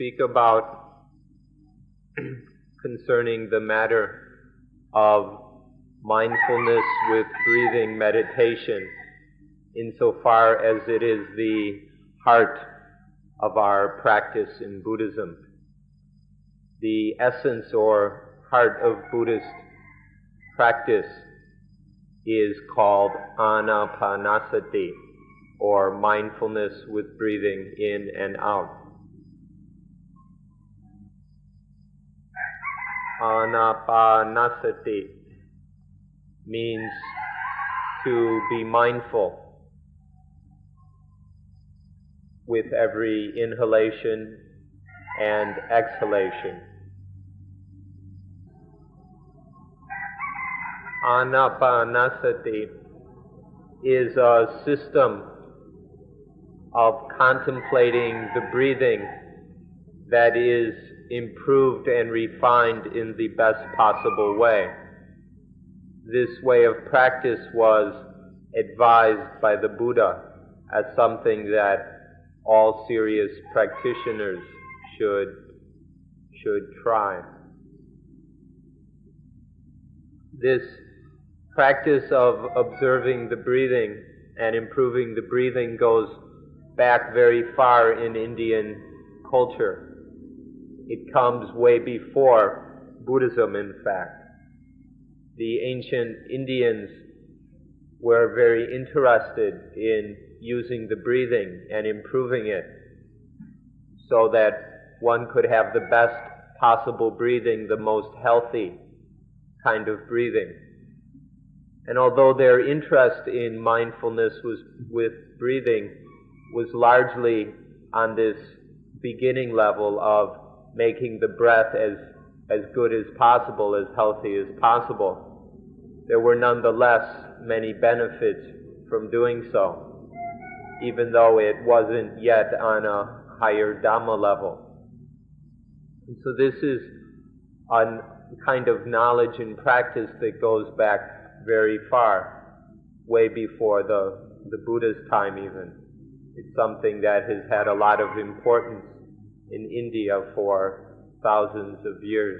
speak about concerning the matter of mindfulness with breathing meditation, insofar as it is the heart of our practice in Buddhism. The essence or heart of Buddhist practice is called anapanasati, or mindfulness with breathing in and out. Anapanasati means to be mindful with every inhalation and exhalation. Anapanasati is a system of contemplating the breathing that is improved and refined in the best possible way. This way of practice was advised by the Buddha as something that all serious practitioners should try. This practice of observing the breathing and improving the breathing goes back very far in Indian culture. It comes way before Buddhism, in fact. The ancient Indians were very interested in using the breathing and improving it so that one could have the best possible breathing, the most healthy kind of breathing. And although their interest in mindfulness with breathing was largely on this beginning level of making the breath as good as possible, as healthy as possible, there were nonetheless many benefits from doing so, even though it wasn't yet on a higher Dhamma level. And so this is a kind of knowledge and practice that goes back very far, way before the Buddha's time even. It's something that has had a lot of importance in India for thousands of years.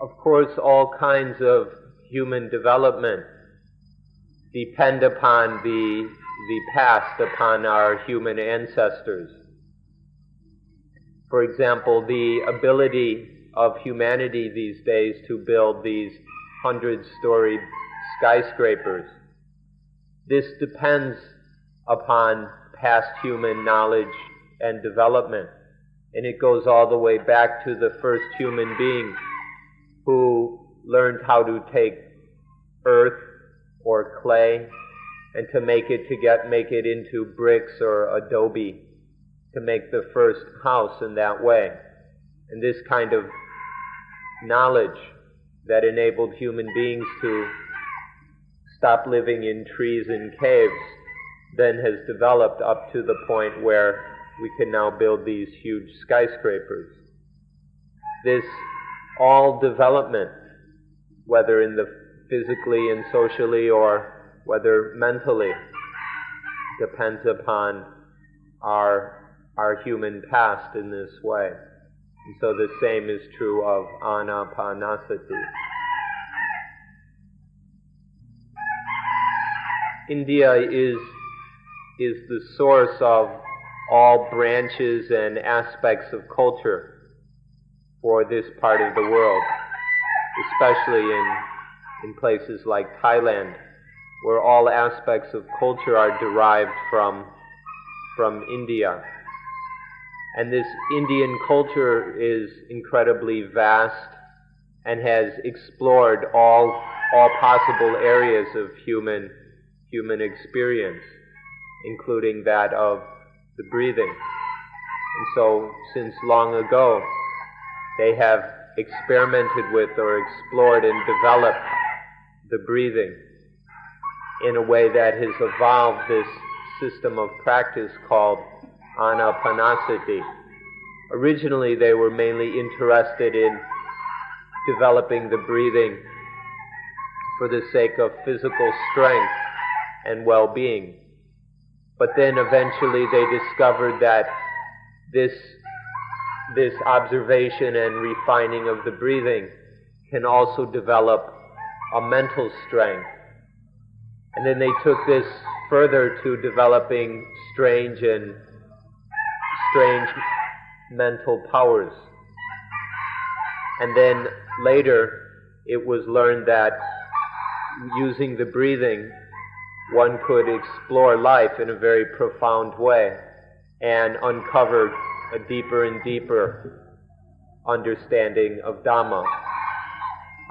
Of course, all kinds of human development depend upon the past, upon our human ancestors. For example, the ability of humanity these days to build these 100-story skyscrapers. This depends upon past human knowledge and development, and it goes all the way back to the first human being who learned how to take earth or clay and to make it into bricks or adobe, to make the first house in that way. And this kind of knowledge that enabled human beings to stop living in trees and caves then has developed up to the point where we can now build these huge skyscrapers. This all development, whether in the physically and socially or whether mentally, depends upon our human past in this way. And so the same is true of anapanasati. India is the source of all branches and aspects of culture for this part of the world, especially in places like Thailand, where all aspects of culture are derived from India. And this Indian culture is incredibly vast and has explored all possible areas of human experience, including that of the breathing. And so, since long ago, they have experimented with or explored and developed the breathing in a way that has evolved this system of practice called anapanasati. Originally, they were mainly interested in developing the breathing for the sake of physical strength and well-being. But then eventually they discovered that this observation and refining of the breathing can also develop a mental strength. And then they took this further to developing strange mental powers. And then later it was learned that using the breathing, one could explore life in a very profound way and uncover a deeper and deeper understanding of Dhamma,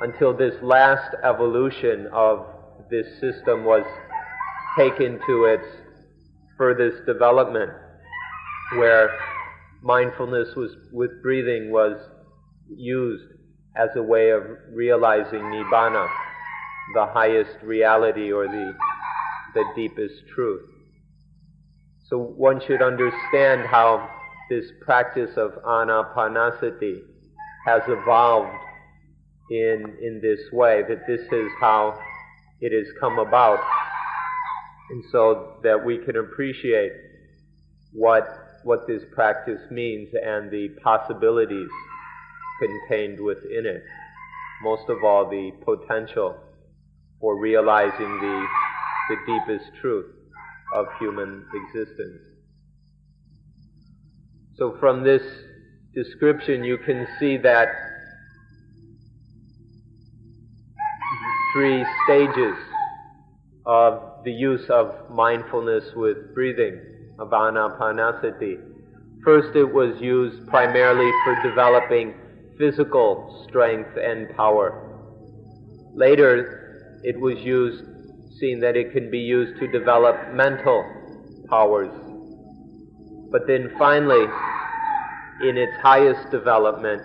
until this last evolution of this system was taken to its furthest development, where mindfulness with breathing was used as a way of realizing Nibbana, the highest reality or the deepest truth. So one should understand how this practice of anapanasati has evolved in this way, that this is how it has come about, and so that we can appreciate what this practice means and the possibilities contained within it. Most of all, the potential for realizing the deepest truth of human existence. So from this description you can see that three stages of the use of mindfulness with breathing, of anapanasati. First, it was used primarily for developing physical strength and power. Later, it was used, seen that it can be used to develop mental powers. But then finally, in its highest development,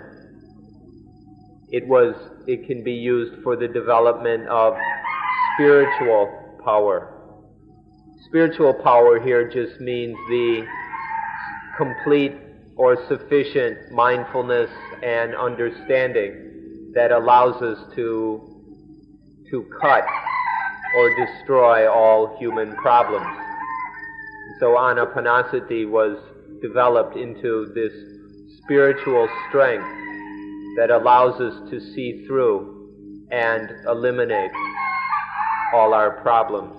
it can be used for the development of spiritual power. Spiritual power here just means the complete or sufficient mindfulness and understanding that allows us to cut or destroy all human problems. So anapanasati was developed into this spiritual strength that allows us to see through and eliminate all our problems.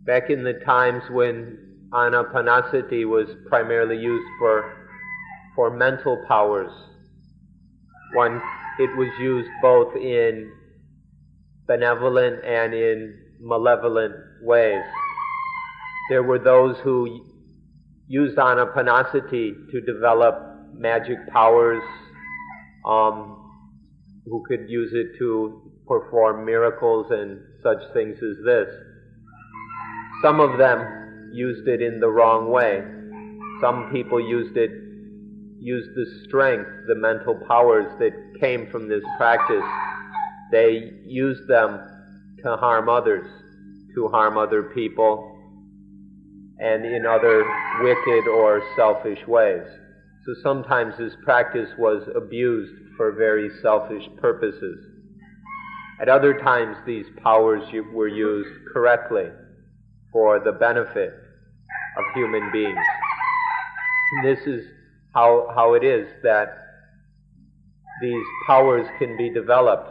Back in the times when anapanasati was primarily used for mental powers, it was used both in benevolent and in malevolent ways. There were those who used anapanasati to develop magic powers, who could use it to perform miracles and such things as this. Some of them used it in the wrong way. Some people used the strength, the mental powers that came from this practice. They used them to harm others, to harm other people, and in other wicked or selfish ways. So sometimes this practice was abused for very selfish purposes. At other times, these powers were used correctly for the benefit of human beings. And this is how it is that these powers can be developed.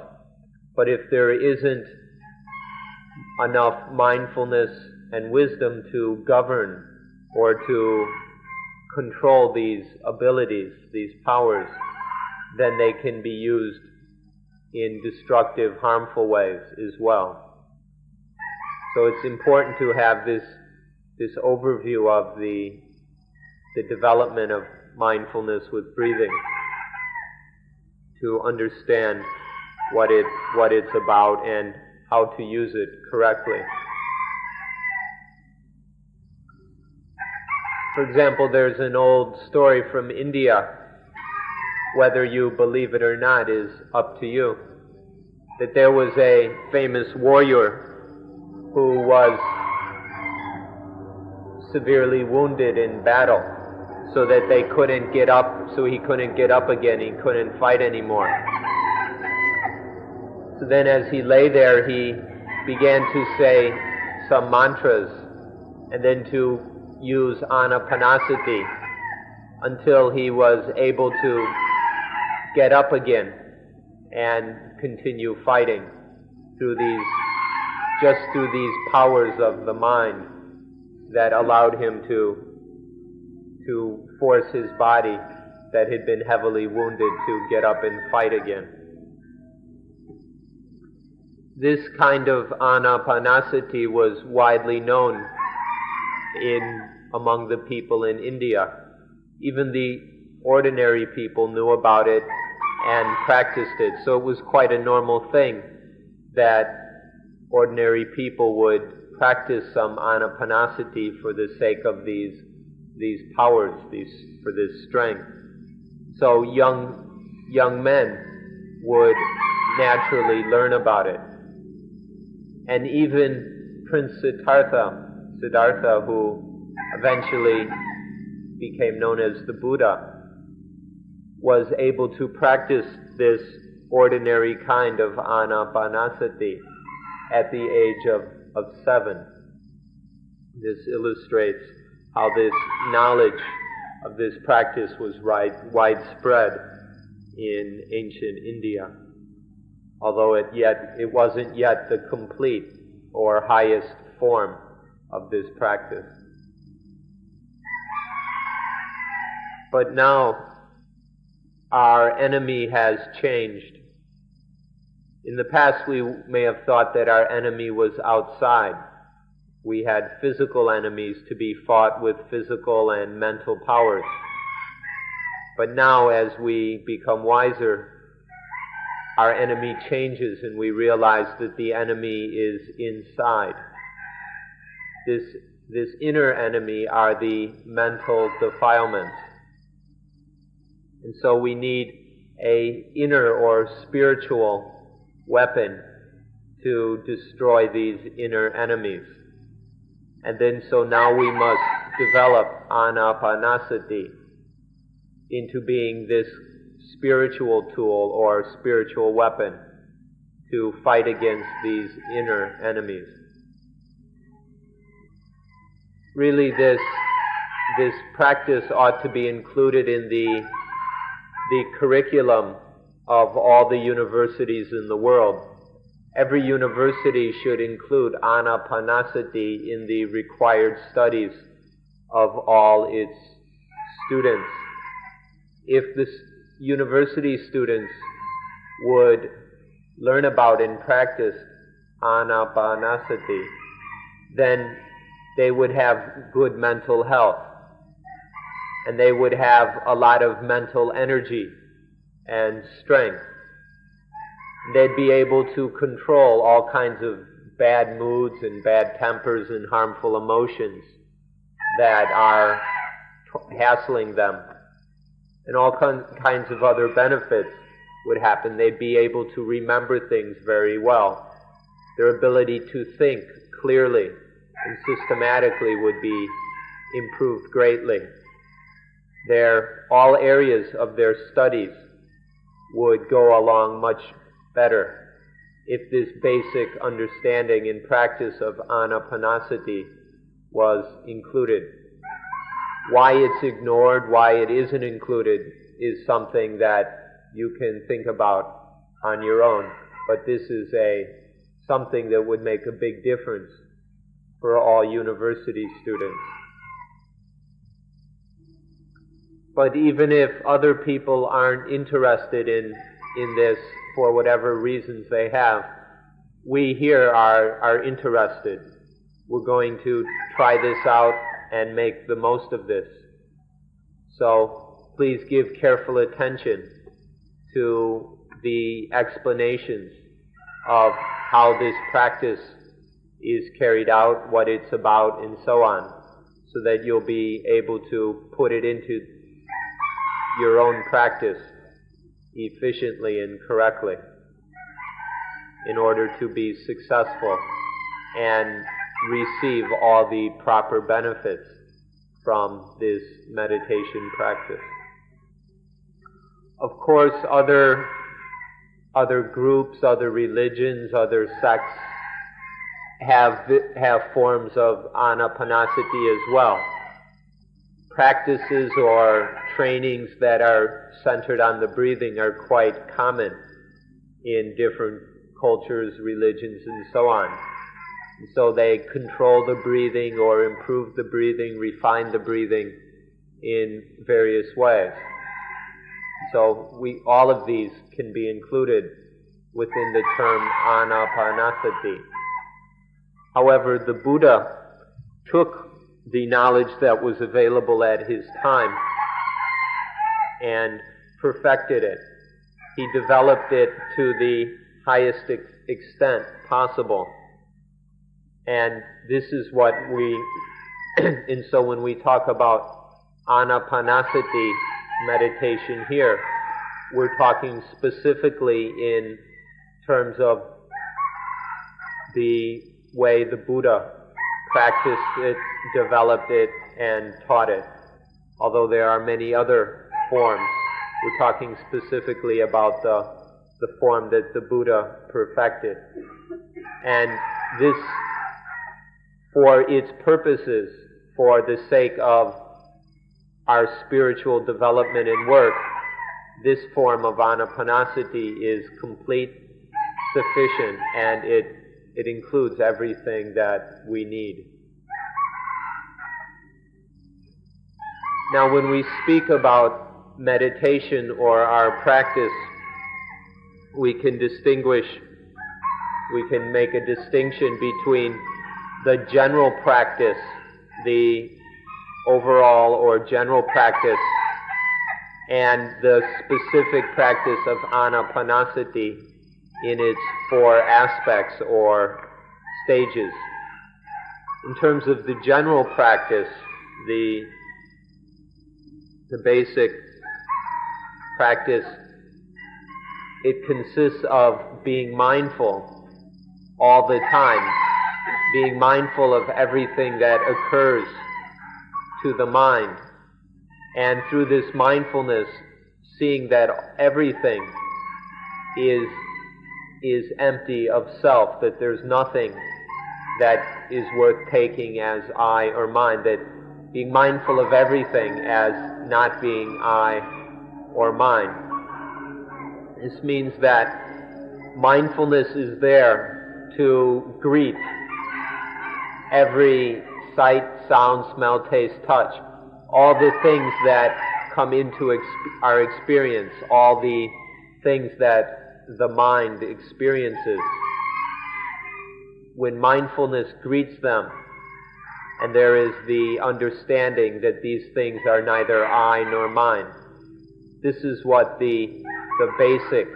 But if there isn't enough mindfulness and wisdom to govern or to control these abilities, these powers, then they can be used in destructive, harmful ways as well. So it's important to have this overview of the development of mindfulness with breathing, to understand what it's about and how to use it correctly. For example, there's an old story from India, whether you believe it or not is up to you, that there was a famous warrior who was severely wounded in battle, so that he couldn't get up again, he couldn't fight anymore. So then as he lay there, he began to say some mantras and then to use anapanasati until he was able to get up again and continue fighting through these powers of the mind that allowed him to force his body that had been heavily wounded to get up and fight again. This kind of anapanasati was widely known among the people in India. Even the ordinary people knew about it and practiced it. So it was quite a normal thing that ordinary people would practice some anapanasati for the sake of these powers, for this strength. So young men would naturally learn about it. And even Prince Siddhartha, who eventually became known as the Buddha, was able to practice this ordinary kind of anapanasati at the age of 7. This illustrates how this knowledge of this practice was widespread in ancient India, although it wasn't yet the complete or highest form of this practice. But now our enemy has changed. In the past we may have thought that our enemy was outside. We had physical enemies to be fought with physical and mental powers. But now, as we become wiser, our enemy changes and we realize that the enemy is inside. This inner enemy are the mental defilements. And so we need an inner or spiritual weapon to destroy these inner enemies. And then so now we must develop anapanasati into being this spiritual tool or spiritual weapon to fight against these inner enemies. Really, this practice ought to be included in the curriculum of all the universities in the world. Every university should include anapanasati in the required studies of all its students. If the university students would learn about and practice anapanasati, then they would have good mental health, and they would have a lot of mental energy and strength. They'd be able to control all kinds of bad moods and bad tempers and harmful emotions that are hassling them. And all kinds of other benefits would happen. They'd be able to remember things very well. Their ability to think clearly and systematically would be improved greatly. All areas of their studies would go along much better if this basic understanding and practice of anapanasati was included. Why it's ignored, why it isn't included, is something that you can think about on your own. But this is something that would make a big difference for all university students. But even if other people aren't interested in this for whatever reasons they have, we here are interested. We're going to try this out and make the most of this. So please give careful attention to the explanations of how this practice is carried out, what it's about, and so on, so that you'll be able to put it into your own practice efficiently and correctly in order to be successful and receive all the proper benefits from this meditation practice. Of course, other groups, other religions, other sects have forms of anapanasati as well. Practices or trainings that are centered on the breathing are quite common in different cultures, religions, and so on. And so they control the breathing or improve the breathing, refine the breathing in various ways. So all of these can be included within the term anapanasati. However, the Buddha took the knowledge that was available at his time and perfected it. He developed it to the highest extent possible. And this is what and so when we talk about anapanasati meditation here, we're talking specifically in terms of the way the Buddha practiced it, developed it, and taught it. Although there are many other forms, we're talking specifically about the form that the Buddha perfected. And this, for its purposes, for the sake of our spiritual development and work, this form of anapanasati is complete, sufficient, and it includes everything that we need. Now, when we speak about meditation or our practice, we can make a distinction between the general practice, the overall or general practice, and the specific practice of anapanasati in its 4 aspects or stages. In terms of the general practice, the basic practice, it consists of being mindful all the time, being mindful of everything that occurs to the mind, and through this mindfulness, seeing that everything is empty of self, that there's nothing that is worth taking as I or mine, that being mindful of everything as not being I or mine. This means that mindfulness is there to greet every sight, sound, smell, taste, touch, all the things that come into our experience, all the things that the mind experiences. When mindfulness greets them, and there is the understanding that these things are neither I nor mine, this is what the basic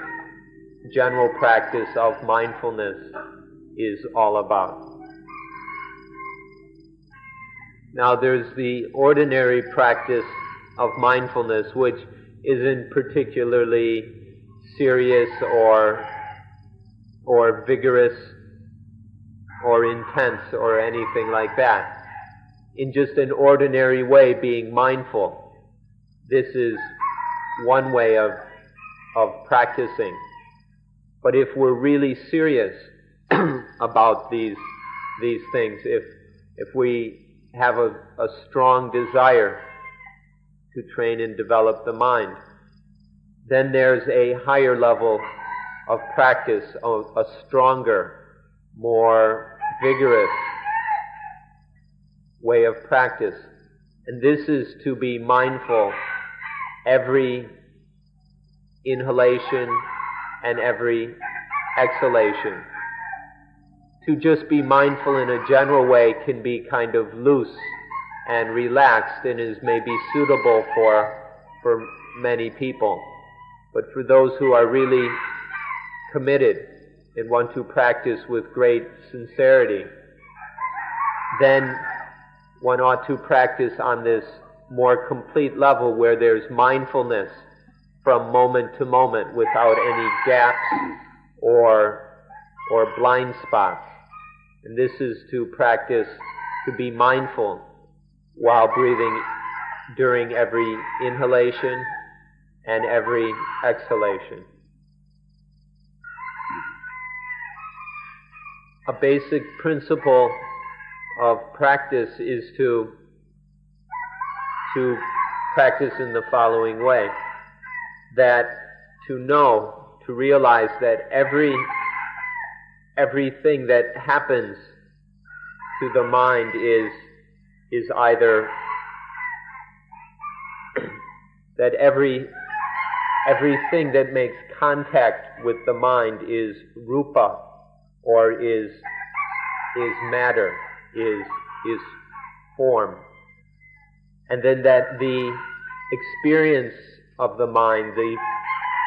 general practice of mindfulness is all about. Now, there's the ordinary practice of mindfulness, which isn't particularly serious or vigorous or intense or anything like that. In just an ordinary way, being mindful, this is one way of practicing. But if we're really serious about these things, if we have a strong desire to train and develop the mind, then there's a higher level of practice, a stronger, more vigorous way of practice. And this is to be mindful every inhalation and every exhalation. To just be mindful in a general way can be kind of loose and relaxed and is maybe suitable for many people. But for those who are really committed and want to practice with great sincerity, then one ought to practice on this more complete level where there's mindfulness from moment to moment without any gaps or blind spots. And this is to practice to be mindful while breathing during every inhalation and every exhalation. a basic principle of practice is to practice in the following way, that to realize that everything that happens to the mind is either that everything that makes contact with the mind is rupa, or is matter, is form. And then that the experience of the mind, the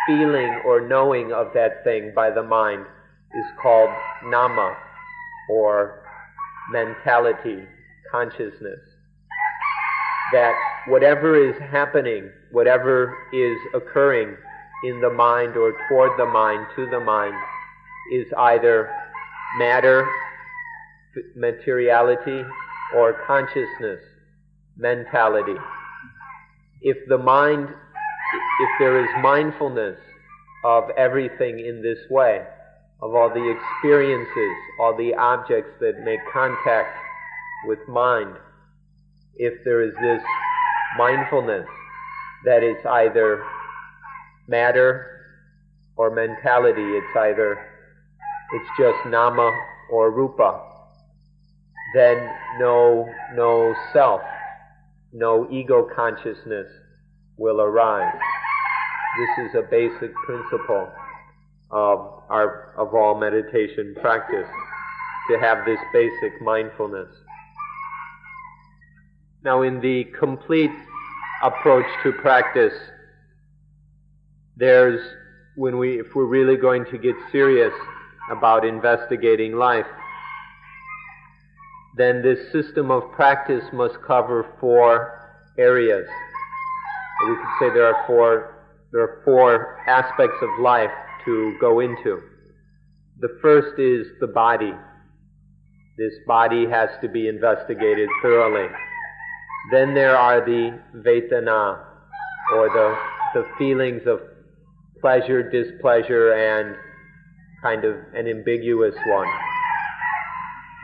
feeling or knowing of that thing by the mind, is called nama, or mentality, consciousness. That whatever is happening, whatever is occurring in the mind or toward the mind, to the mind, is either matter, materiality, or consciousness, mentality. If there is mindfulness of everything in this way, of all the experiences, all the objects that make contact with mind, if there is this mindfulness that it's either matter or mentality, it's just nama or rupa, then no self, no ego consciousness will arise. This is a basic principle of all meditation practice, to have this basic mindfulness. Now, in the complete approach to practice, if we're really going to get serious about investigating life, then this system of practice must cover 4 areas. We could say there are four aspects of life to go into. The first is the body. This body has to be investigated thoroughly. Then there are the vedana, or the feelings of pleasure, displeasure, and kind of an ambiguous one.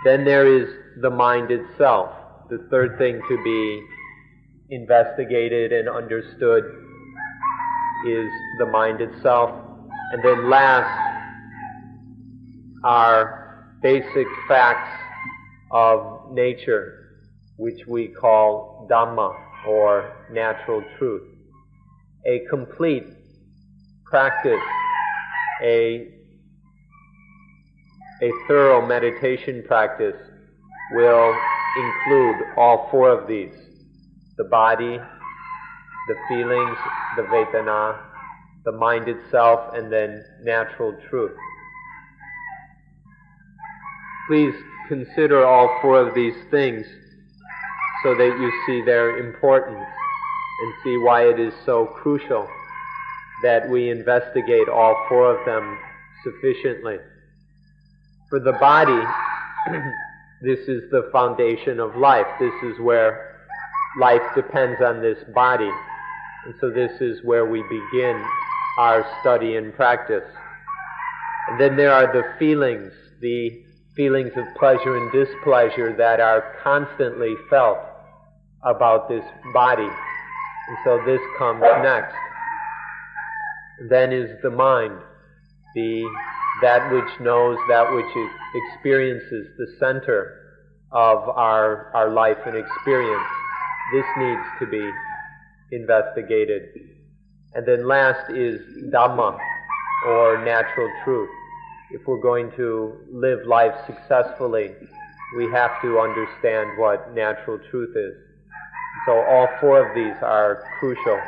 Then there is the mind itself, the third thing to be investigated and understood is the mind itself. And then last are basic facts of nature, which we call Dhamma, or natural truth. A complete practice, a thorough meditation practice will include all 4 of these: the body, the feelings, the vedana, the mind itself, and then natural truth. Please consider all 4 of these things so that you see their importance and see why it is so crucial that we investigate all 4 of them sufficiently. For the body, this is the foundation of life. This is where life depends on this body. And so this is where we begin our study and practice. And then there are the feelings of pleasure and displeasure that are constantly felt about this body. And so this comes next. Then is the mind, that which knows, that which experiences, the center of our life and experience. This needs to be investigated. And then last is Dhamma, or natural truth. If we're going to live life successfully, we have to understand what natural truth is. So all 4 of these are crucial.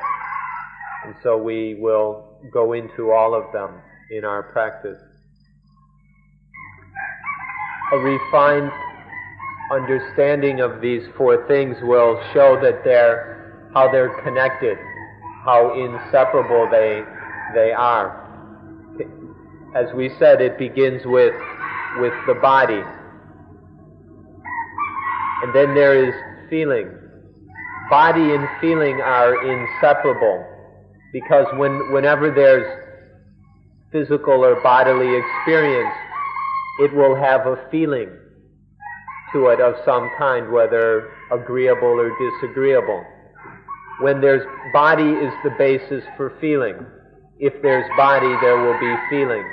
And so we will go into all of them in our practice. A refined understanding of these 4 things will show that how they're connected, how inseparable they are. As we said, it begins with the body. And then there is feeling. Body and feeling are inseparable, because whenever there's physical or bodily experience, it will have a feeling to it of some kind, whether agreeable or disagreeable. When there's body is the basis for feeling. If there's body, there will be feeling.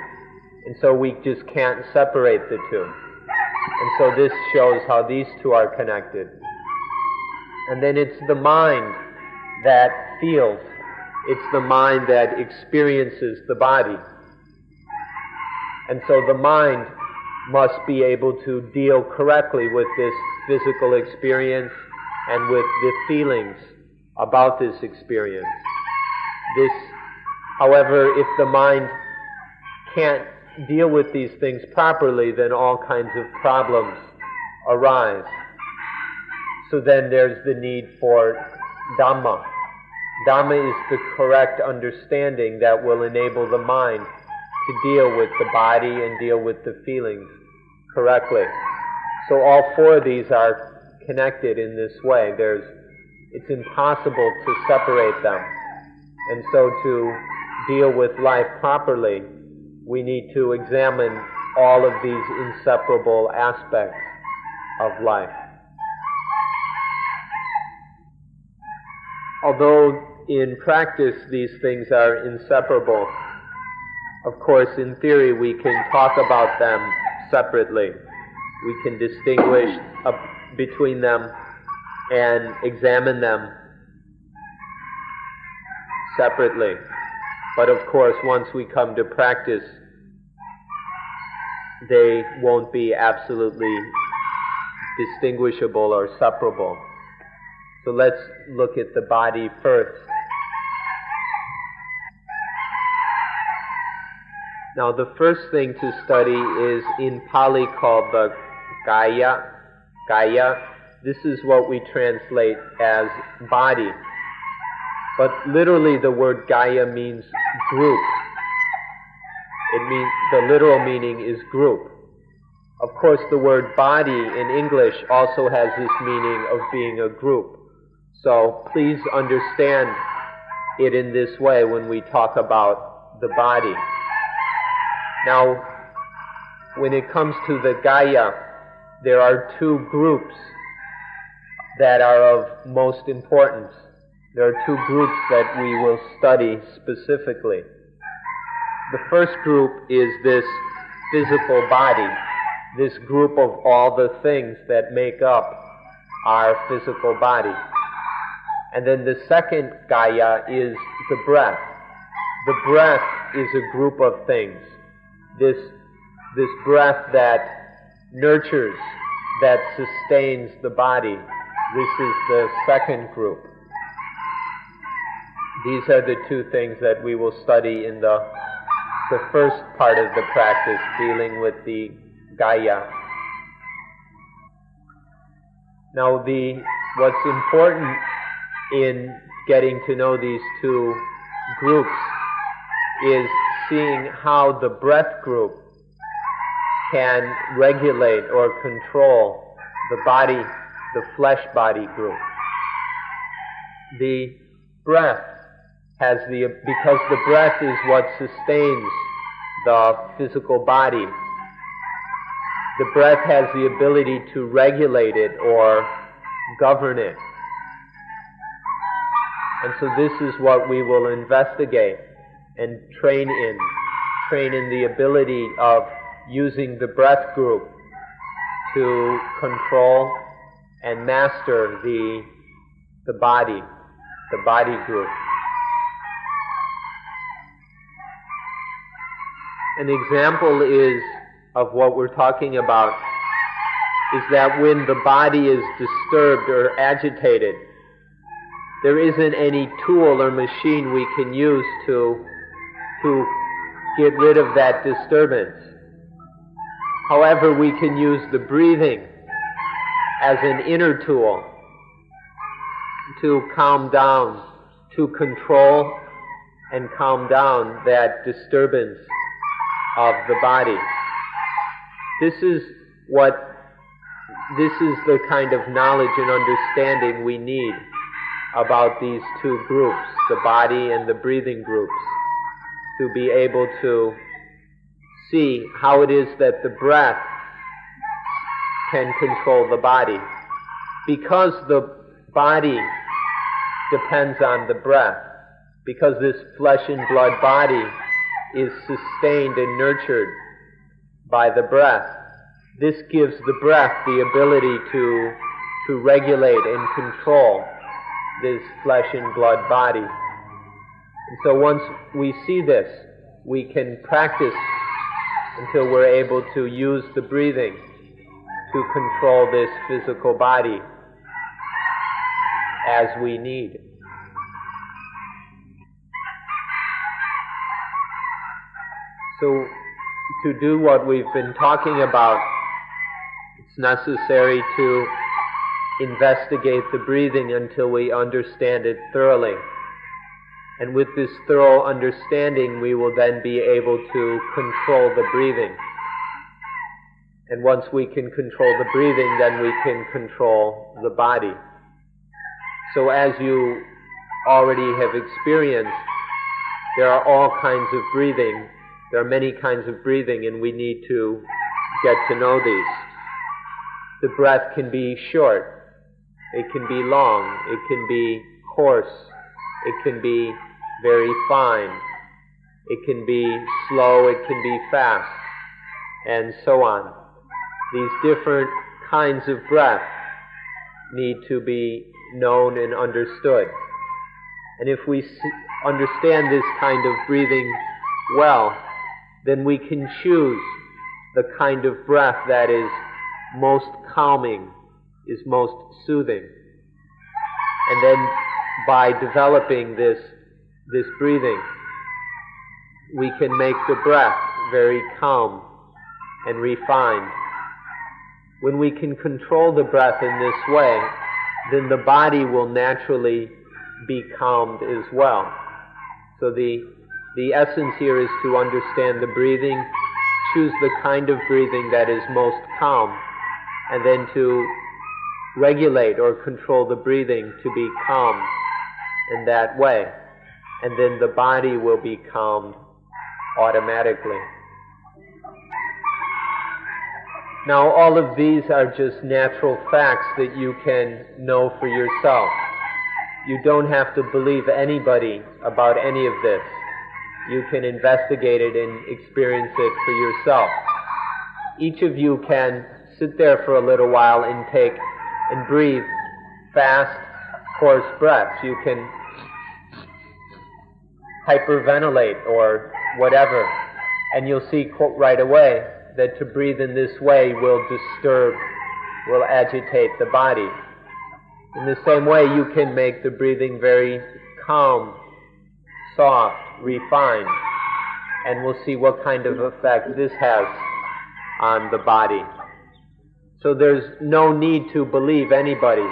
And so we just can't separate the two. And so this shows how these two are connected. And then it's the mind that feels. It's the mind that experiences the body. And so the mind must be able to deal correctly with this physical experience and with the feelings about this experience. However, if the mind can't deal with these things properly, then all kinds of problems arise. So then there's the need for Dhamma. Dhamma is the correct understanding that will enable the mind to deal with the body and deal with the feelings correctly. So all four of these are connected in this way. It's impossible to separate them. And so to deal with life properly, we need to examine all of these inseparable aspects of life. Although in practice these things are inseparable, of course in theory we can talk about them separately. We can distinguish between them and examine them separately. But of course, once we come to practice, they won't be absolutely distinguishable or separable. So let's look at the body first. Now the first thing to study is in Pali called the Kaya. Kaya, this is what we translate as body. But literally the word Kaya means group. It means, the literal meaning is group. Of course the word body in English also has this meaning of being a group. So please understand it in this way when we talk about the body. Now, when it comes to the Kaya, there are two groups that are of most importance. There are two groups that we will study specifically. The first group is this physical body, this group of all the things that make up our physical body. And then the second Kaya is the breath. The breath is a group of things. This breath that nurtures, that sustains the body. This is the second group. These are the two things that we will study in the first part of the practice, dealing with the Kaya. Now what's important in getting to know these two groups is seeing how the breath group can regulate or control the body, the flesh body group. The breath because the breath is what sustains the physical body. The breath has the ability to regulate it or govern it. And so this is what we will investigate and train in the ability of using the breath group to control and master the body group. An example of what we're talking about is that when the body is disturbed or agitated, there isn't any tool or machine we can use to get rid of that disturbance. However, we can use the breathing as an inner tool to calm down, to control and calm down that disturbance of the body. This is the kind of knowledge and understanding we need about these two groups, the body and the breathing groups, to be able to see how it is that the breath can control the body. Because the body depends on the breath, because this flesh and blood body is sustained and nurtured by the breath, this gives the breath the ability to regulate and control this flesh and blood body. And so once we see this, we can practice until we're able to use the breathing to control this physical body as we need. So to do what we've been talking about, it's necessary to investigate the breathing until we understand it thoroughly. And with this thorough understanding, we will then be able to control the breathing. And once we can control the breathing, then we can control the body. So as you already have experienced, there are all kinds of breathing. There are many kinds of breathing, and we need to get to know these. The breath can be short. It can be long. It can be coarse. It can be very fine. It can be slow. It can be fast, and so on. These different kinds of breath need to be known and understood. And if we understand this kind of breathing well, then we can choose the kind of breath that is most calming, is most soothing. And then by developing this breathing, we can make the breath very calm and refined. When we can control the breath in this way, then the body will naturally be calmed as well. So the essence here is to understand the breathing, choose the kind of breathing that is most calm, and then to regulate or control the breathing to be calm in that way. And then the body will be calmed automatically. Now, all of these are just natural facts that you can know for yourself. You don't have to believe anybody about any of this. You can investigate it and experience it for yourself. Each of you can sit there for a little while and take and breathe fast, coarse breaths. You can hyperventilate or whatever, and you'll see right away that to breathe in this way will agitate the body. In the same way, you can make the breathing very calm, soft, refined, and we'll see what kind of effect this has on the body. So there's no need to believe anybody.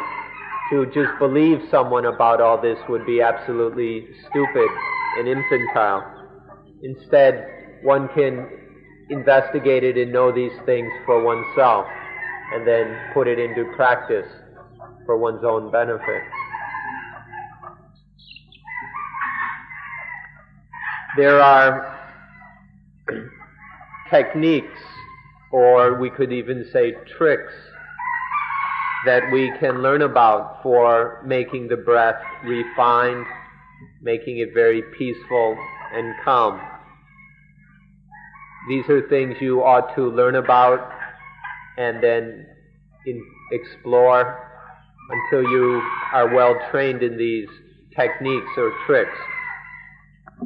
To just believe someone about all this would be absolutely stupid and infantile. Instead, one can investigate it and know these things for oneself, and then put it into practice for one's own benefit. There are techniques, or we could even say tricks, that we can learn about for making the breath refined, making it very peaceful and calm. These are things you ought to learn about and then explore until you are well trained in these techniques or tricks.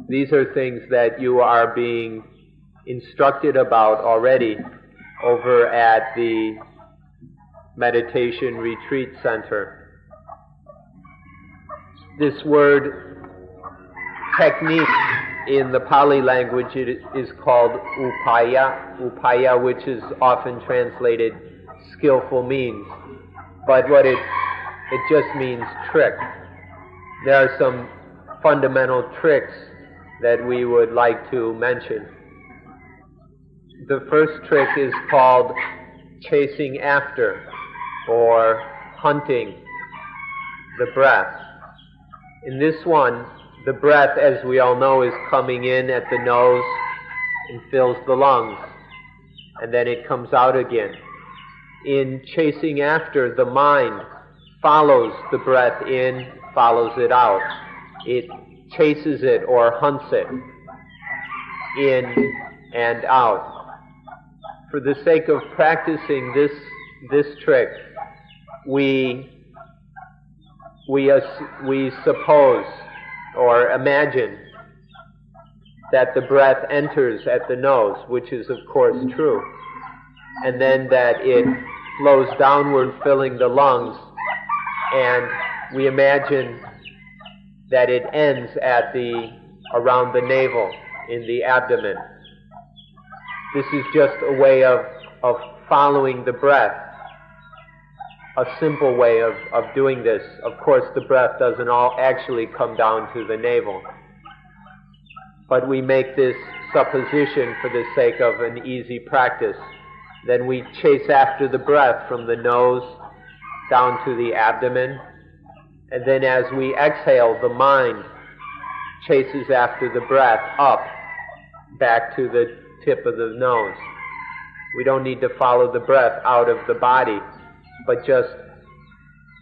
These are things that you are being instructed about already over at the Meditation Retreat Center. This word technique in the Pali language is called upaya, which is often translated skillful means, but what it just means trick. There are some fundamental tricks that we would like to mention. The first trick is called chasing after, or hunting the breath. In this one, the breath, as we all know, is coming in at the nose and fills the lungs. and then it comes out again. In chasing after, the mind follows the breath in, follows it out. It chases it or hunts it in and out. For the sake of practicing this trick, we suppose or imagine that the breath enters at the nose, which is of course true, and then that it flows downward, filling the lungs, and we imagine that it ends around the navel, in the abdomen. This is just a way of following the breath, a simple way of doing this. Of course, the breath doesn't all actually come down to the navel, but we make this supposition for the sake of an easy practice. Then we chase after the breath from the nose down to the abdomen, and then as we exhale, the mind chases after the breath up, back to the tip of the nose. We don't need to follow the breath out of the body, but just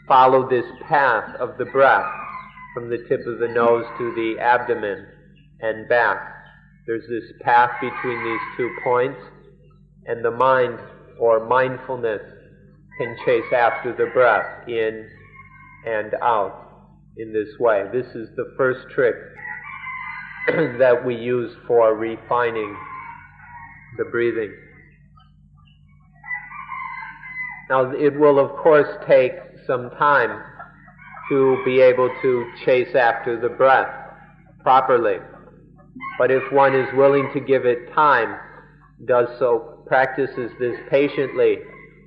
follow this path of the breath from the tip of the nose to the abdomen and back. There's this path between these 2 points, and the mind or mindfulness can chase after the breath in and out in this way. This is the first trick that we use for refining the breathing. Now, it will of course take some time to be able to chase after the breath properly. But if one is willing to give it time, does so, practices this patiently,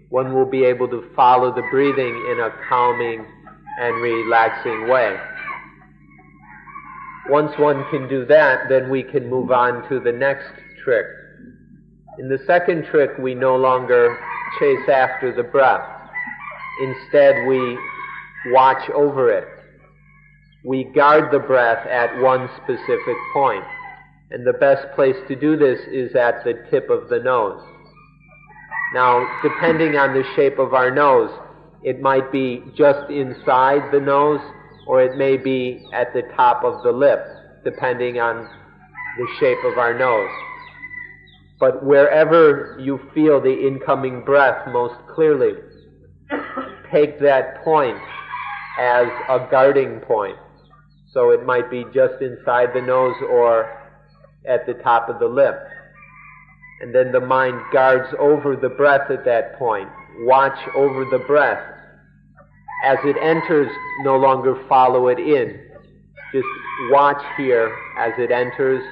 one will be able to follow the breathing in a calming and relaxing way. Once one can do that, then we can move on to the next trick. In the second trick, we no longer chase after the breath. Instead, we watch over it. We guard the breath at one specific point. And the best place to do this is at the tip of the nose. Now, depending on the shape of our nose, it might be just inside the nose, or it may be at the top of the lip, depending on the shape of our nose. But wherever you feel the incoming breath most clearly, take that point as a guarding point. So it might be just inside the nose or at the top of the lip. And then the mind guards over the breath at that point. Watch over the breath. As it enters, no longer follow it in. Just watch here as it enters,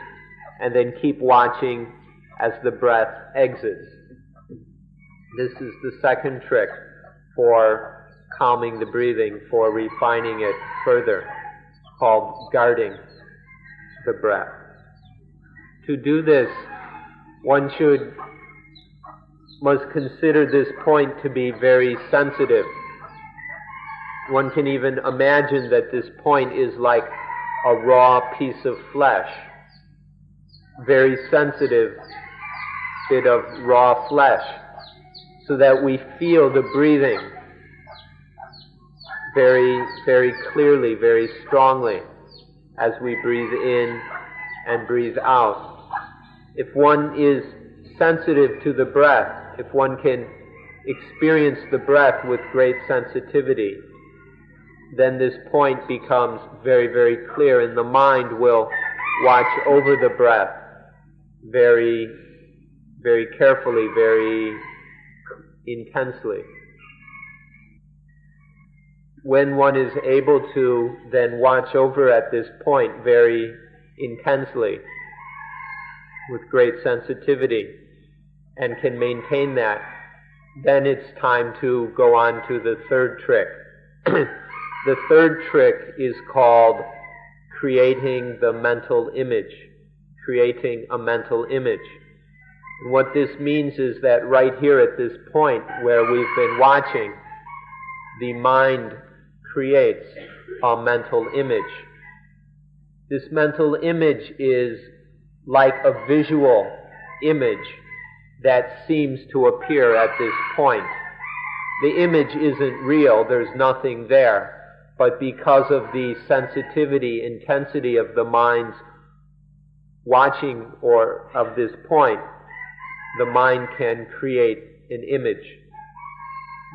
and then keep watching as the breath exits. This is the second trick for calming the breathing, for refining it further, called guarding the breath. To do this, one must consider this point to be very sensitive. One can even imagine that this point is like a raw piece of flesh, very sensitive bit of raw flesh, so that we feel the breathing very, very clearly, very strongly as we breathe in and breathe out. If one is sensitive to the breath, if one can experience the breath with great sensitivity, then this point becomes very, very clear, and the mind will watch over the breath very, very carefully, very intensely. When one is able to then watch over at this point very intensely, with great sensitivity, and can maintain that, then it's time to go on to the third trick. The third trick is called creating the mental image, creating a mental image. And what this means is that right here at this point where we've been watching, the mind creates a mental image. This mental image is like a visual image that seems to appear at this point. The image isn't real, there's nothing there, but because of the sensitivity, intensity of the mind's watching or of this point, the mind can create an image.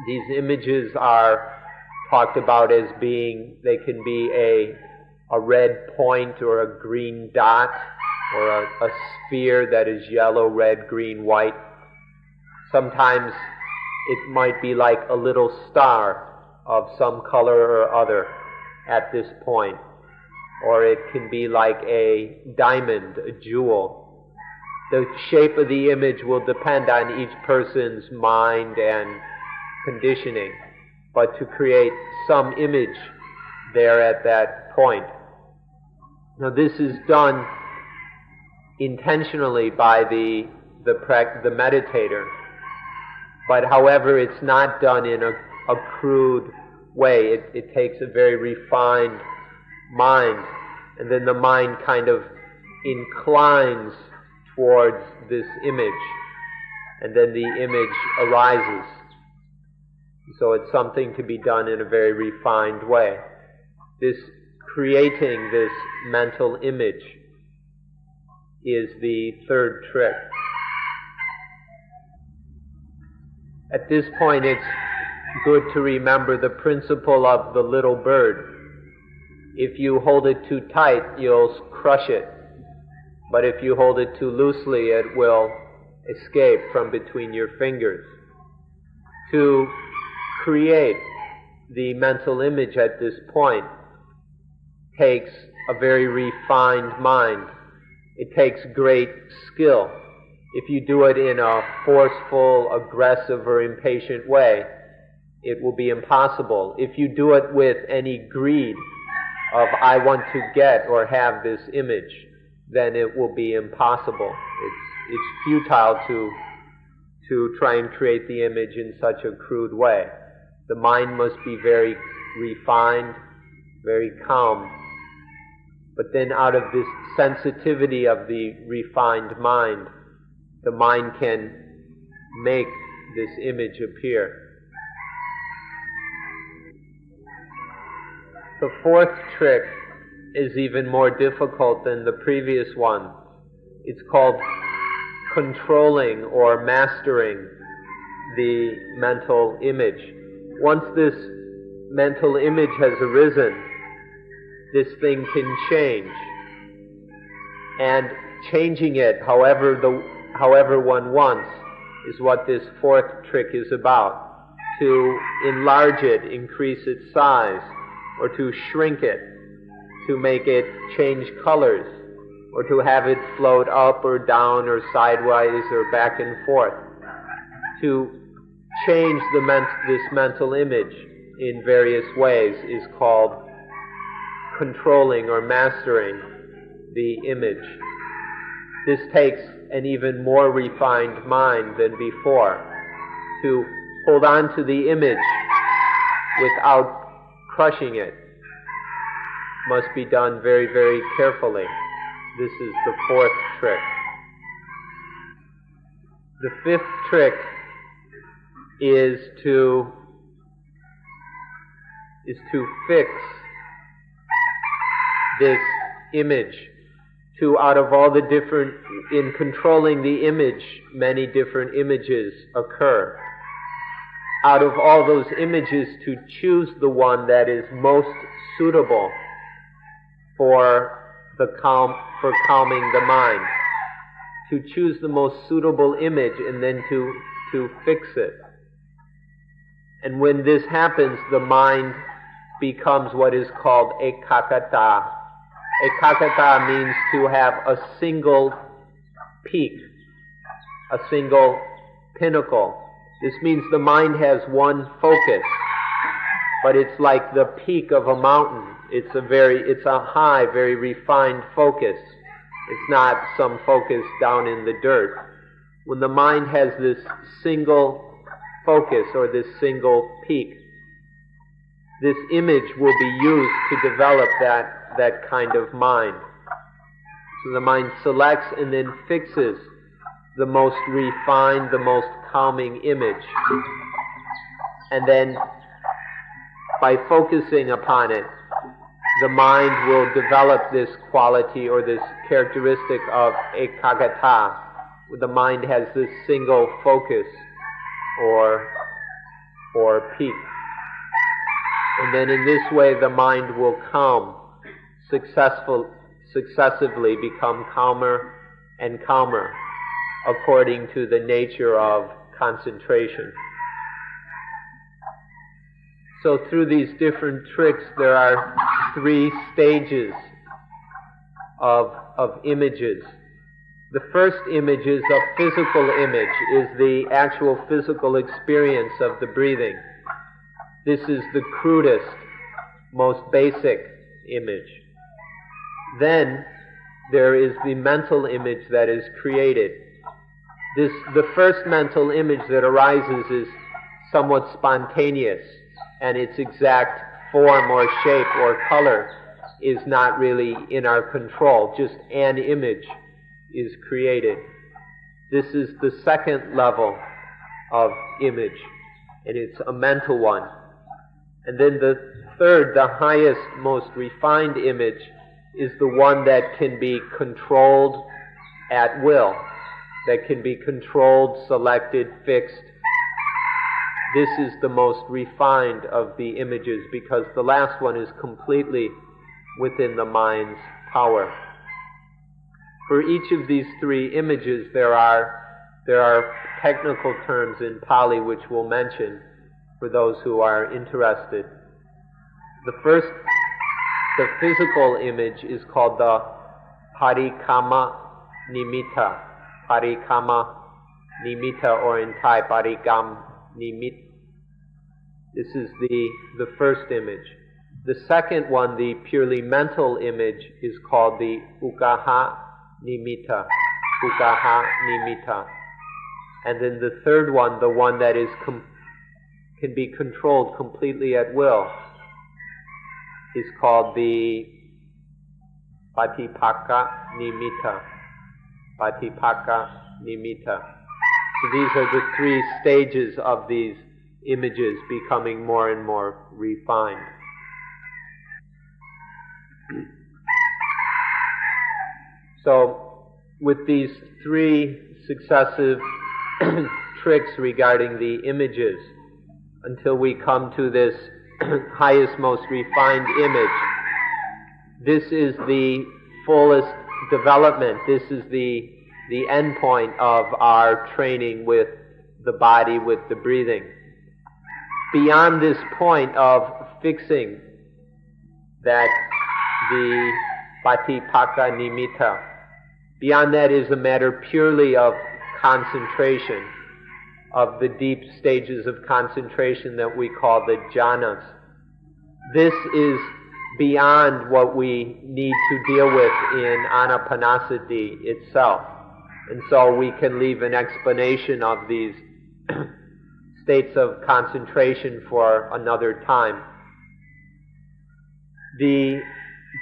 These images are talked about as being, they can be a red point or a green dot or a sphere that is yellow, red, green, white. Sometimes it might be like a little star of some color or other at this point. Or it can be like a diamond, a jewel. The shape of the image will depend on each person's mind and conditioning, but to create some image there at that point. Now this is done intentionally by the meditator, but however it's not done in a crude way. It takes a very refined mind, and then the mind kind of inclines towards this image, and then the image arises. So it's something to be done in a very refined way. This creating this mental image is the third trick. At this point, it's good to remember the principle of the little bird. If you hold it too tight, you'll crush it. But if you hold it too loosely, it will escape from between your fingers. To create the mental image at this point takes a very refined mind. It takes great skill. If you do it in a forceful, aggressive, or impatient way, it will be impossible. If you do it with any greed of I want to get or have this image, then it will be impossible. It's futile to try and create the image in such a crude way. The mind must be very refined, very calm. But then out of this sensitivity of the refined mind, the mind can make this image appear. The fourth trick is even more difficult than the previous one. It's called controlling or mastering the mental image. Once this mental image has arisen, this thing can change. And changing it however one wants is what this fourth trick is about. To enlarge it, increase its size, or to shrink it, to make it change colors, or to have it float up or down or sideways or back and forth. To change this mental image in various ways is called controlling or mastering the image. This takes an even more refined mind than before. To hold on to the image without crushing it must be done very, very carefully. This is the fourth trick. The fifth trick is to fix this image. Out of all the different, in controlling the image, many different images occur. Out of all those images, to choose the one that is most suitable for calming the mind. To choose the most suitable image and then to fix it. And when this happens, the mind becomes what is called ekaggata. Ekaggata means to have a single peak, a single pinnacle. This means the mind has one focus, but it's like the peak of a mountain. It's a high, very refined focus. It's not some focus down in the dirt. When the mind has this single focus or this single peak, this image will be used to develop that kind of mind. So the mind selects and then fixes the most refined, the most calming image. And then, by focusing upon it, the mind will develop this quality or this characteristic of ekagata. The mind has this single focus or peak. And then in this way the mind will successively become calmer and calmer according to the nature of concentration. So through these different tricks there are 3 stages of images. The first image is a physical image, is the actual physical experience of the breathing. This is the crudest, most basic image. Then there is the mental image that is created. The first mental image that arises is somewhat spontaneous, and its exact form or shape or color is not really in our control. Just an image is created. This is the second level of image, and it's a mental one. And then the third, the highest, most refined image is the one that can be controlled at will, that can be controlled, selected, fixed. This is the most refined of the images because the last one is completely within the mind's power. For each of these 3 images there are technical terms in Pali which we'll mention for those who are interested. The physical image is called the Parikama Nimitta. Parikama Nimitta, or in Thai, Parikam Nimit. This is the first image. The second one, the purely mental image, is called the Ukaha Nimitta. Ukaha Nimitta. And then the third one, the one that is can be controlled completely at will, is called the Patipaka Nimitta. Patipaka Nimitta. So these are the 3 stages of these images becoming more and more refined. So, with these 3 successive tricks regarding the images, until we come to this highest, most refined image, this is the fullest development. This is the end point of our training with the body, with the breathing. Beyond this point of fixing that the Patipaka Nimitta, beyond that is a matter purely of concentration, of the deep stages of concentration that we call the jhanas. This is beyond what we need to deal with in Anapanasati itself. And so we can leave an explanation of these states of concentration for another time. The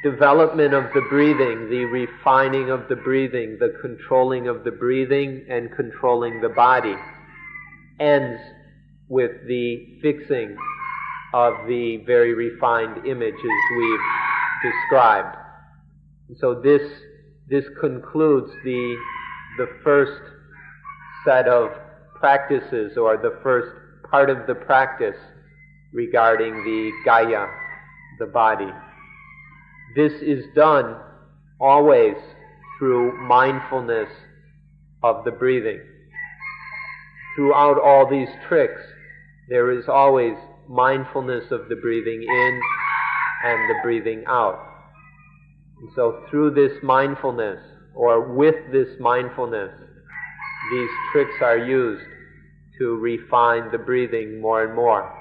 development of the breathing, the refining of the breathing, the controlling of the breathing and controlling the body ends with the fixing of the very refined images we've described. So this concludes the first set of practices, or the first part of the practice regarding the Kaya, the body. This is done always through mindfulness of the breathing. Throughout all these tricks, there is always mindfulness of the breathing in and the breathing out. And so through this mindfulness, or with this mindfulness, these tricks are used to refine the breathing more and more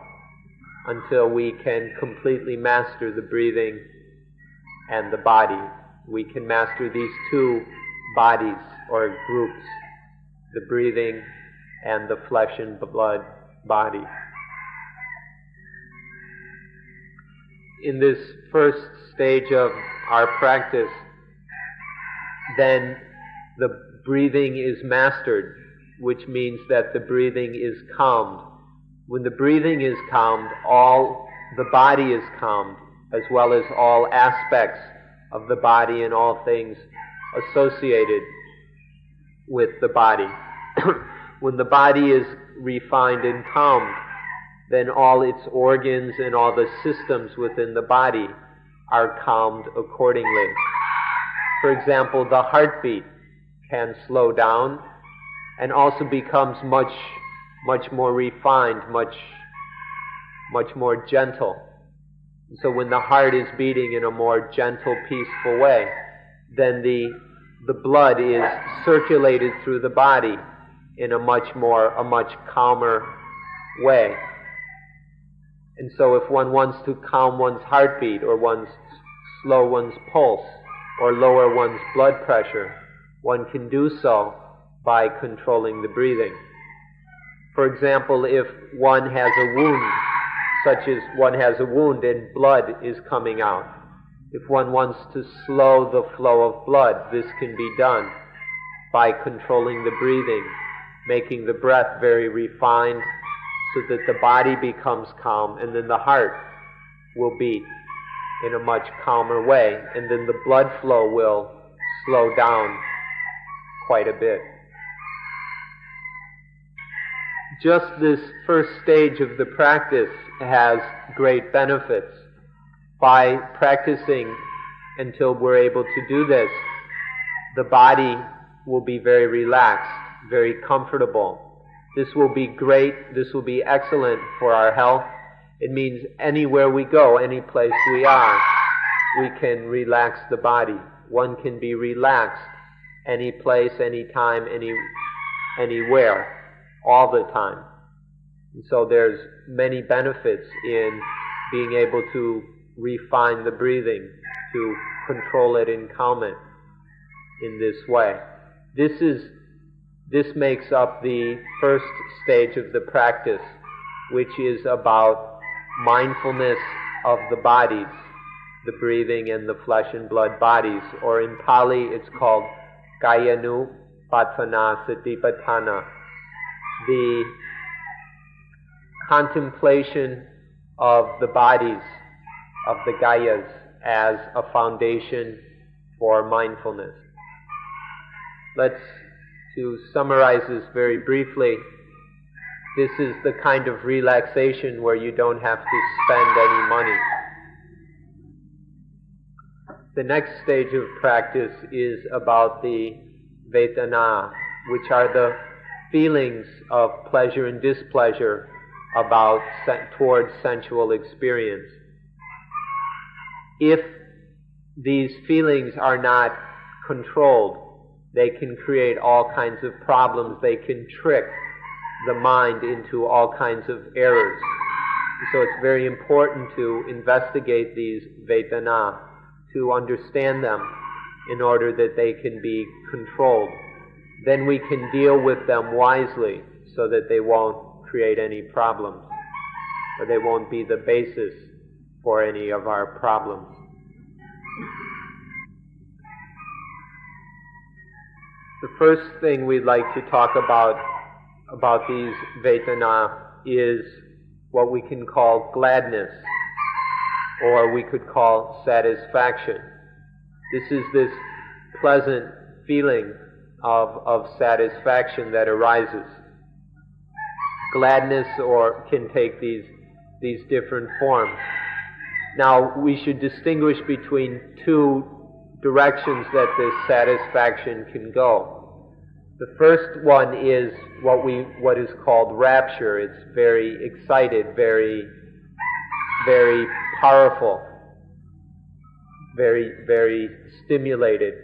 until we can completely master the breathing and the body. We can master these 2 bodies or groups, the breathing and the flesh and blood body. In this first stage of our practice, then the breathing is mastered, which means that the breathing is calmed. When the breathing is calmed, all the body is calmed, as well as all aspects of the body and all things associated with the body. When the body is refined and calmed, then all its organs and all the systems within the body are calmed accordingly. For example, the heartbeat can slow down and also becomes much more refined, much more gentle. So when the heart is beating in a more gentle, peaceful way, then the blood is circulated through the body in a much calmer way. And so if one wants to calm one's heartbeat, or slow one's pulse, or lower one's blood pressure, one can do so by controlling the breathing. For example, if one has a wound, such as one has a wound and blood is coming out, if one wants to slow the flow of blood, this can be done by controlling the breathing, making the breath very refined so that the body becomes calm, and then the heart will beat in a much calmer way, and then the blood flow will slow down quite a bit. Just this first stage of the practice has great benefits. By practicing until we're able to do this, the body will be very relaxed, very comfortable. This will be great, this will be excellent for our health. It means anywhere we go, any place we are, we can relax the body. One can be relaxed any place, any time, anywhere, all the time. And so there's many benefits in being able to refine the breathing, to control it and calm it in this way. This makes up the first stage of the practice, which is about mindfulness of the bodies, the breathing and the flesh and blood bodies, or in Pali it's called Kayanupassana Satipatthana, the contemplation of the bodies, of the Kayas, as a foundation for mindfulness. To summarize this very briefly, this is the kind of relaxation where you don't have to spend any money. The next stage of practice is about the Vedana, which are the feelings of pleasure and displeasure towards sensual experience. If these feelings are not controlled, they can create all kinds of problems. They can trick the mind into all kinds of errors. So it's very important to investigate these Vedana, to understand them in order that they can be controlled. Then we can deal with them wisely so that they won't create any problems, or they won't be the basis for any of our problems. The first thing we'd like to talk about these Vedana is what we can call gladness, or we could call satisfaction. This is this pleasant feeling of satisfaction that arises. Gladness can take these different forms. Now, we should distinguish between two directions that this satisfaction can go. The first one is what is called rapture. It's very excited, very, very powerful, very, very stimulated.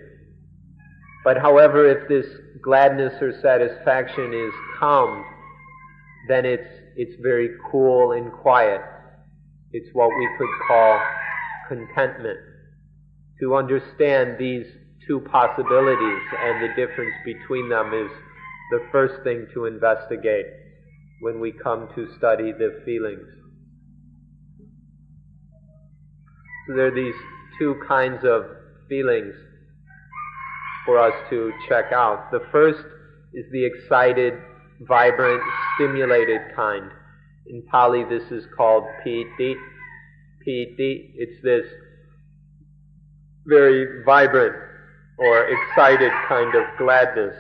But however, if this gladness or satisfaction is calmed, then it's very cool and quiet. It's what we could call contentment. To understand these two possibilities and the difference between them is the first thing to investigate when we come to study the feelings. So there are these two kinds of feelings. for us to check out. The first is the excited, vibrant, stimulated kind. In Pali, this is called piti. Piti. It's this very vibrant or excited kind of gladness.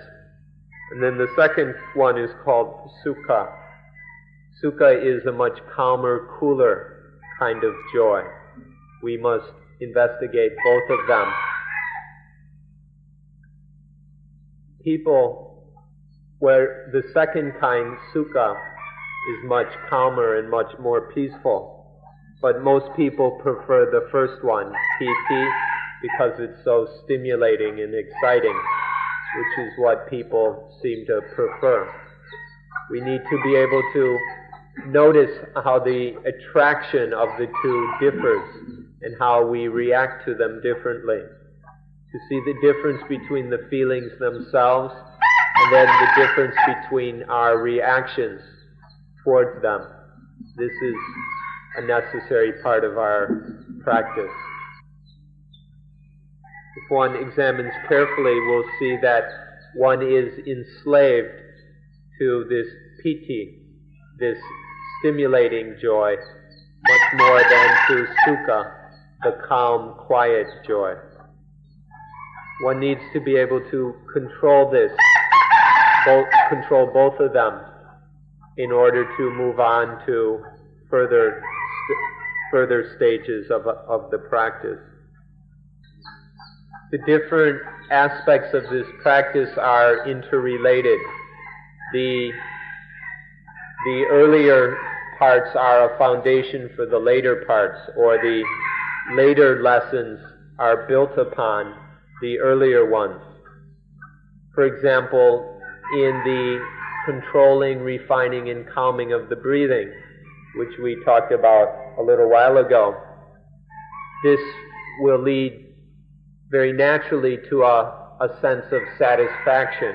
And then the second one is called sukha. Sukha is a much calmer, cooler kind of joy. We must investigate both of them. People where the second kind, sukha, is much calmer and much more peaceful. But most people prefer the first one, piti, because it's so stimulating and exciting, which is what people seem to prefer. We need to be able to notice how the attraction of the two differs and how we react to them differently. To see the difference between the feelings themselves and then the difference between our reactions towards them. This is a necessary part of our practice. If one examines carefully, we'll see that one is enslaved to this piti, this stimulating joy, much more than to sukha, the calm, quiet joy. One needs to be able to control this, control both of them, in order to move on to further stages of the practice. The different aspects of this practice are interrelated. The earlier parts are a foundation for the later parts, or the later lessons are built upon the earlier ones. For example, in the controlling, refining, and calming of the breathing, which we talked about a little while ago, this will lead very naturally to a sense of satisfaction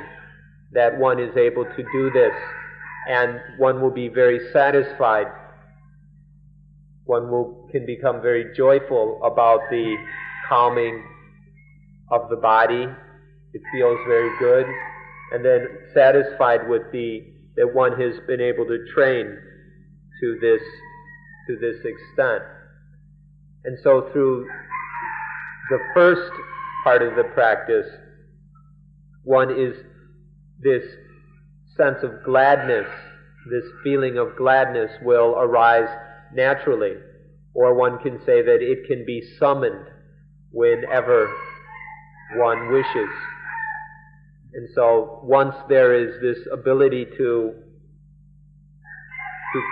that one is able to do this, and one will be very satisfied. One can become very joyful about the calming of the body. It feels very good, and then satisfied with that one has been able to train to this extent. And so through the first part of the practice, one is this sense of gladness, this feeling of gladness will arise naturally, or one can say that it can be summoned whenever one wishes. And so once there is this ability to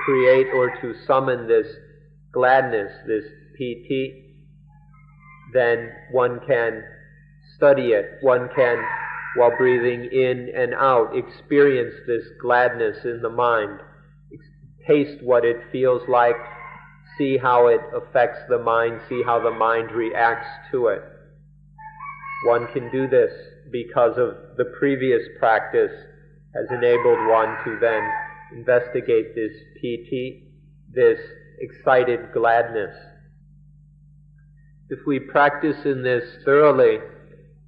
create or to summon this gladness, this piti, then one can study it. One can, while breathing in and out, experience this gladness in the mind, taste what it feels like, see how it affects the mind, see how the mind reacts to it. One can do this because of the previous practice has enabled one to then investigate this piti, this excited gladness. If we practice in this thoroughly,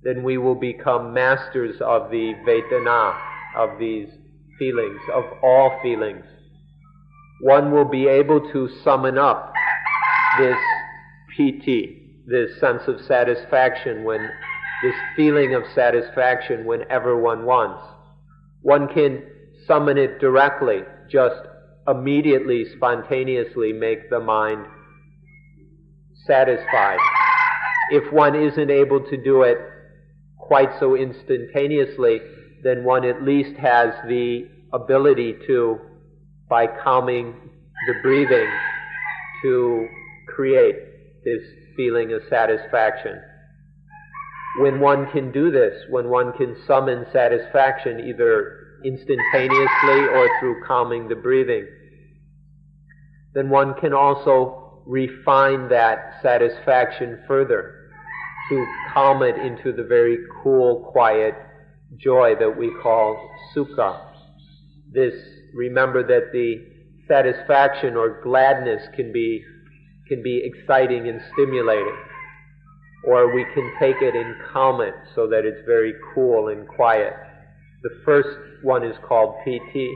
then we will become masters of the vedana, of these feelings, of all feelings. One will be able to summon up this piti, this sense of satisfaction, this feeling of satisfaction whenever one wants. One can summon it directly, just immediately, spontaneously make the mind satisfied. If one isn't able to do it quite so instantaneously, then one at least has the ability to, by calming the breathing, to create this feeling of satisfaction. When one can do this, when one can summon satisfaction either instantaneously or through calming the breathing, then one can also refine that satisfaction further to calm it into the very cool, quiet joy that we call sukha. Remember that the satisfaction or gladness can be exciting and stimulating. or we can take it and calm it so that it's very cool and quiet. The first one is called piti,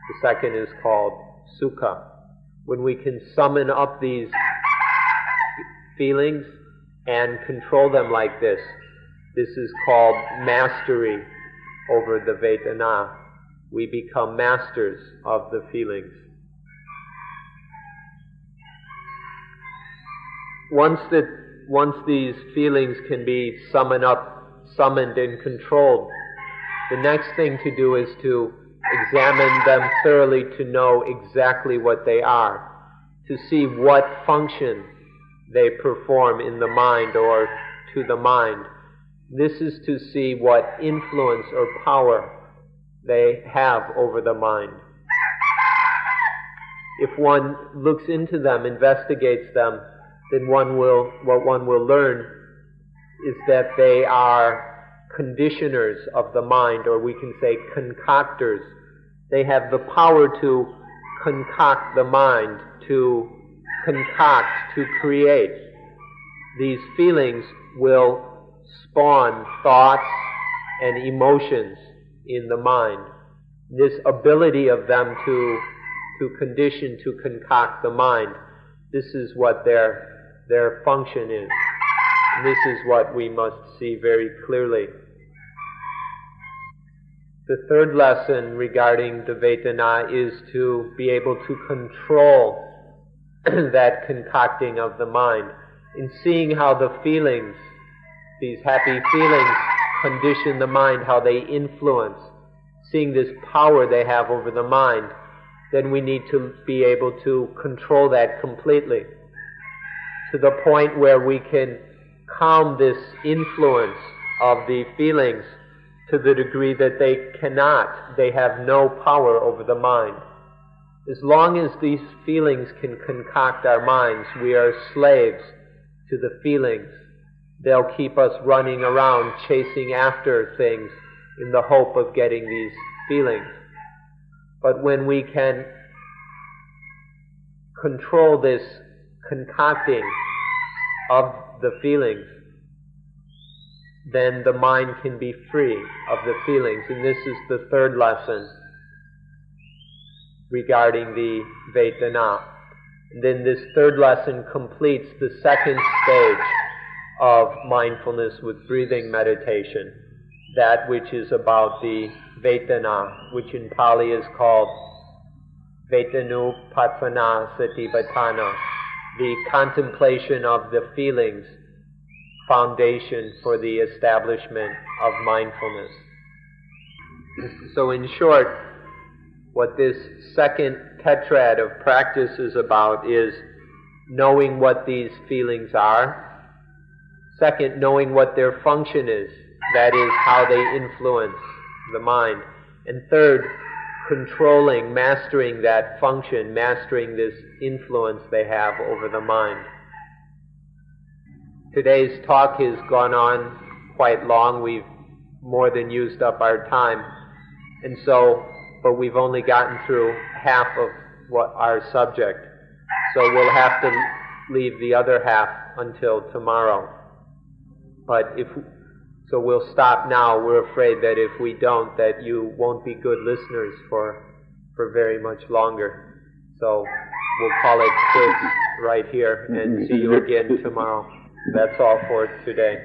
the second is called sukha. When we can summon up these feelings and control them like this, this is called mastery over the Vedana. We become masters of the feelings. Once these feelings can be summoned and controlled, the next thing to do is to examine them thoroughly to know exactly what they are, to see what function they perform in the mind or to the mind. This is to see what influence or power they have over the mind. If one looks into them, investigates them, then what one will learn is that they are conditioners of the mind, or we can say concoctors. They have the power to concoct the mind, to concoct, to create. These feelings will spawn thoughts and emotions in the mind. This ability of them to condition, to concoct the mind, this is what their function is. And this is what we must see very clearly. The third lesson regarding the Vedana is to be able to control that concocting of the mind, in seeing how the feelings, these happy feelings, condition the mind, how they influence, seeing this power they have over the mind, then we need to be able to control that completely, to the point where we can calm this influence of the feelings to the degree that they have no power over the mind. As long as these feelings can concoct our minds, we are slaves to the feelings. They'll keep us running around chasing after things in the hope of getting these feelings. But when we can control this concocting of the feelings, then the mind can be free of the feelings. And this is the third lesson regarding the Vedana. And then this third lesson completes the second stage of mindfulness with breathing meditation, that which is about the Vedana, which in Pali is called Vedanupassana Satipatthana, the contemplation of the feelings, foundation for the establishment of mindfulness. So in short, what this second tetrad of practice is about is knowing what these feelings are. Second, knowing what their function is, that is, how they influence the mind. And third, controlling, mastering that function, mastering this influence they have over the mind. Today's talk has gone on quite long. We've more than used up our time. But we've only gotten through half of what our subject. So we'll have to leave the other half until tomorrow. So we'll stop now. We're afraid that if we don't, that you won't be good listeners for very much longer. So we'll call it quits right here and see you again tomorrow. That's all for today.